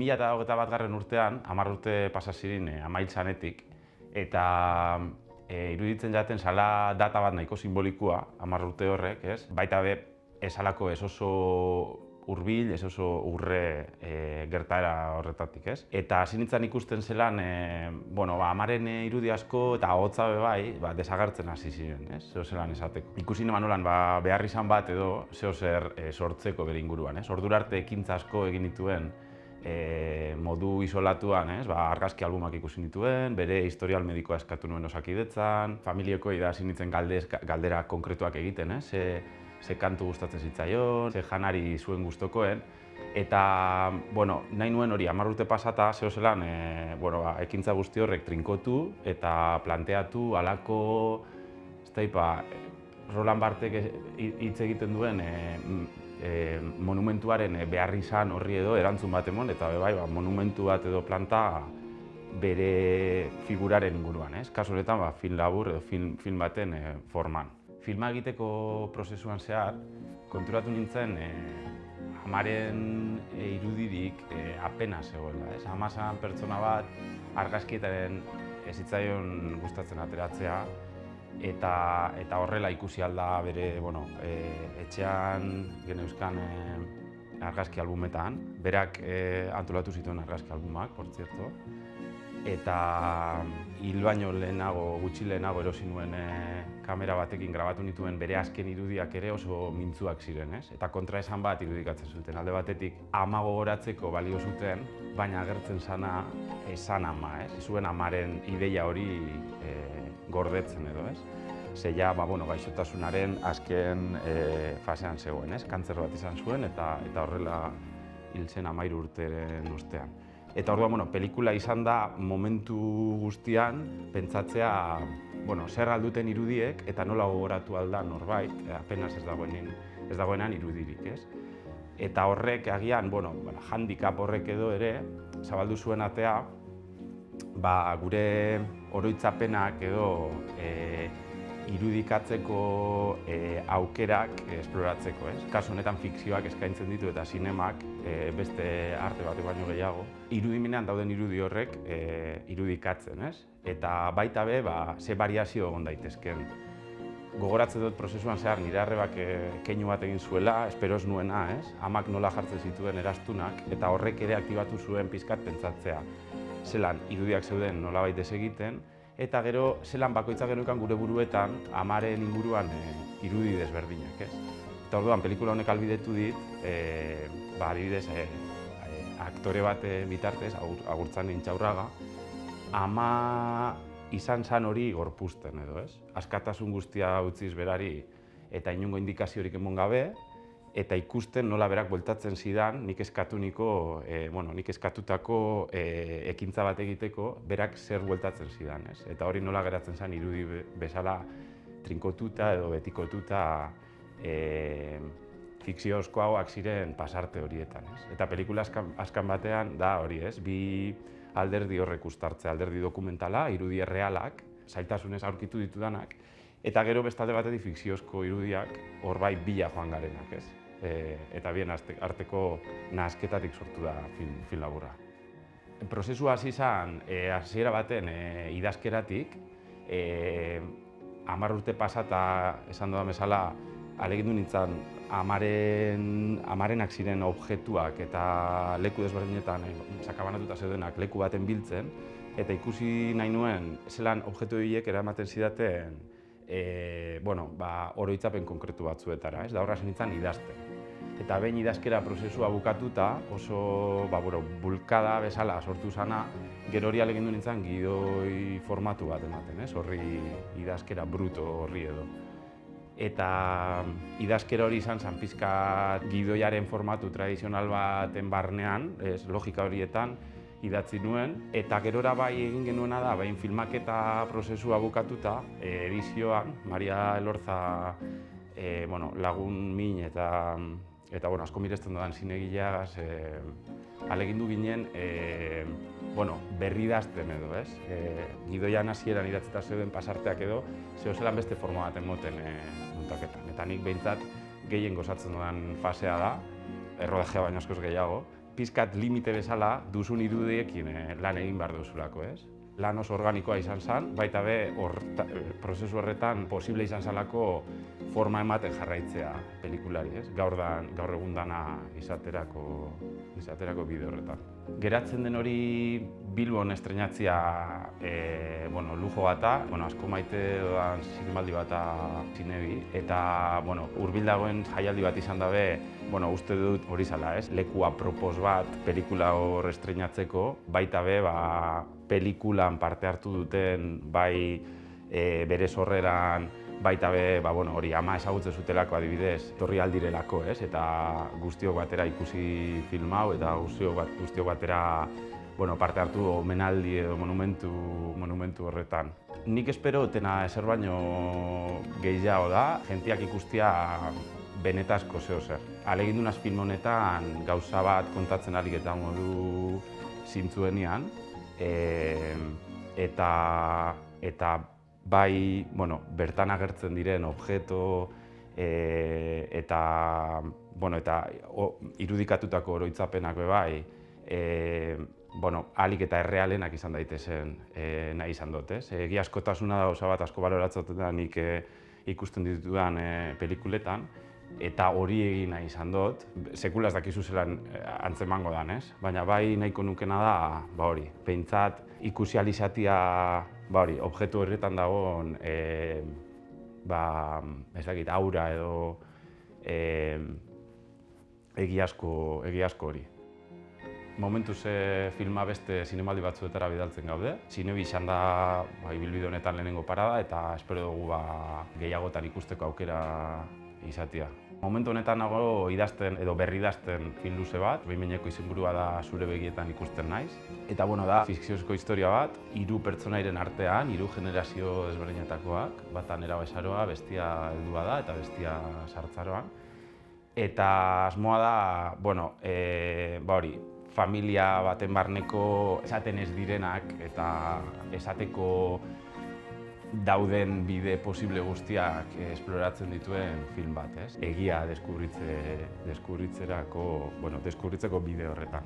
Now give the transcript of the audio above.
2021 urtean, 10 urte pasa ziren Amail zanetik, eta iruditzen jaten zala data bat nahiko simbolikoa, 10 urte horrek, ez? Baita be, esalako ez oso hurbil, ez oso urre gertaera horretatik, ez? Eta hasi nintzen ikusten zelan, amaren irudi asko eta ahotsa be bai, desagertzen hasi ziren, ez? Zeo zelan esateko. Ikusi neman nolan behar izan bat edo zeo zer sortzeko bere inguruan, ez? Ordura arte ekintza asko egin dituen modu isolatuan, ez? Argazki albumak ikusi nituen, bere historial medikoa eskatu nuen Osakidetzan, familiakoei da hasi nintzen galdera konkretuak egiten, ez? Ze kantu gustatzen zitzaion, ze janari zuen gustokoen, eta nahi nuen hori 10 urte pasata zeo zelan ekintza guzti horrek trinkotu eta planteatu halako Roland Barthesek hitz egiten duen monumentuaren behar izan horri edo erantzun bat emon, eta monumentu bat edo planta bere figuraren inguruan, ez? Kasu honetan film labur edo film baten forman. Filma egiteko prozesuan zehar, konturatu nintzen amaren irudirik apena zegoela, ez? Ama zen pertsona bat argazkietaren ez zitzaion gustatzen ateratzea, eta horrela ikusi alda bere etxean geneuzkan argazki albumetan. Berak antolatu zituen argazki albumak, por cierto. Eta hil baino lehenago, gutxi lehenago erosi nuen kamera batekin grabatu nituen bere azken irudiak ere oso mintzuak ziren, ez? Eta kontraesan bat irudikatzen zuten. Alde batetik ama gogoratzeko balio zuten, baina agertzen zana esan ama, ez? Zuen amaren ideia hori gordetzen edo, ez? Ze ja, gaixotasunaren azken fasean zegoen, ez? Kantzer bat izan zuen eta horrela hil zen 13 urteren ostean. Eta orduan, pelikula izan da momentu guztian pentsatzea zer galduten irudiek eta nola gogoratu alda norbait, apenas ez dagoenan irudirik, ez? Eta horrek agian, handicap horrek edo ere, zabaldu zuen atea, gure oroitzapenak edo irudikatzeko aukerak esploratzeko, ez? Kasu honetan fikzioak eskaintzen ditu eta zinemak beste arte bat baino gehiago. Irudimenean dauden irudi horrek irudikatzen, ez? Eta baita be, ze variazio egon daitezken. Gogoratzen dut prozesuan zehar nire arrebak keinu bat egin zuela, espero ez nuena, ez? Amak nola jartzen zituen eraztunak, eta horrek ere aktibatu zuen pizkat pentsatzea. Zelan irudiak zeuden nolabait desegiten, eta gero zelan bakoitzak geneukan gure buruetan amaren inguruan irudi desberdinak, ez? Eta orduan, pelikula honek ahalbidetu dit, adibidez, aktore bat bitartez, Agurtzane Intxaurraga, ama izan zan hori gorpuzten edo, ez? Askatasun guztia utziz berari eta inongo indikaziorik emon gabe, eta ikusten nola berak bueltatzen zidan nik eskatutako ekintza bat egiteko, berak zer bueltatzen zidan, ez? Eta hori nola geratzen zen irudi bezala trinkotuta edo betikotuta fikziozkoagoak ziren pasarte horietan, ez? Eta pelikula azkan batean da hori, ez? Bi alderdi horrek uztartzea, alderdi dokumentala, irudi errealak, zailtasunez aurkitu ditudanak, eta gero bestalde batetik fikziozko irudiak hor bai bila joan garenak, ez? Eta bien arteko nahasketatik sortu da film laburra. Prozesua hasi zen hasiera baten idazkeratik, 10 urte pasata esan dudan bezala ahalegindu nintzen amarenak ziren objektuak eta leku desberdinetan sakabanatuta zeudenak leku baten biltzen, eta ikusi nahi nuen zelan objektu horiek eramaten zidaten oroitzapen konkretu batzuetara, ez? Da horra nintzen idazten. Eta behin idazkera prozesua bukatuta, oso bulkada bezala sortu zana, gero hori ahalegindu nintzen gidoi formatu bat ematen, ez? Horri idazkera bruto horri edo. Eta idazkera hori izan zen pizkat gidoiaren formatu tradizional baten barnean, logika horietan, idatzi nuen, eta gerora bai egin genuena da, behin filmaketa prozesua bukatuta, edizioan, Maria Elorza lagun min eta asko miresten dudan zinegileagaz ahalegindu ginen berri idazten edo, ez? Gidoian hasieran idatzita zeuden pasarteak edo, zelan beste forma bat emoten muntaketan. Eta nik behintzat gehien gozatzen dudan fasea da, errodajea baino askoz gehiago, pizkat limite bezala duzun irudiekin lan egin behar duzulako, ez? Lan oso organikoa izan zen, baita be prozesu horretan posible izan zelako forma ematen jarraitzea pelikulari, ez? Gaur egun dana izaterako bide horretan. Geratzen den hori Bilbon estrenatzia lujo bata, asko maite doan zinemaldi bata zinebi, eta hurbil dagoen jaialdi bat izan dabe, uste dut hori zala, ez? Leku apropos bat pelikula hor estrenatzeko, baita be pelikulan parte hartu duten, bai bere sorreran, baita be, hori ama ezagutzen zutelako adibidez, etorri aldirelako, ez? Eta guztiok batera ikusi film hau, eta guztiok batera parte hartu omenaldi edo monumentu horretan. Nik espero dutena ezer baino gehiago da, jentiak ikustia benetazko zeo zer. Ahalegindunaz film honetan gauza bat kontatzen arik eta modu zintzuenean, eta bai, bertan agertzen diren objektu eta irudikatutako oroitzapenak bai, ahalik eta errealenak izan daitezen nahi izan dut, ez? Egiazkotasuna da oso bat asko baloratzen da nik ikusten ditudan pelikuletan, eta hori egin nahi izan dut, sekula ez dakizu zelan antzemango dan, ez? Baina bai nahiko nukena da, hori, behintzat ikusi alizatia, objektu horretan dagoen, aura edo egiazko hori. Momentuz filma beste zinemaldi batzuetara bidaltzen gaude. Zinebi izan da ibilbide honetan lehenengo parada eta espero dugu gehiagotan ikusteko aukera izatea. Momentu honetan nago idazten edo berridazten film luze bat, behin-behineko izenburua da Zure begietan ikusten naiz. Eta da fikziozko historia bat, 3 pertsonairen artean, 3 generazio desberdinetakoak, bata nera bezaroa, bestia heldua da eta bestia sartzaroan. Eta asmoa da, familia baten barneko esaten ez direnak eta esateko dauden bide posible guztiak esploratzen dituen film bat, ez? Egia deskubritzeko bide horretan.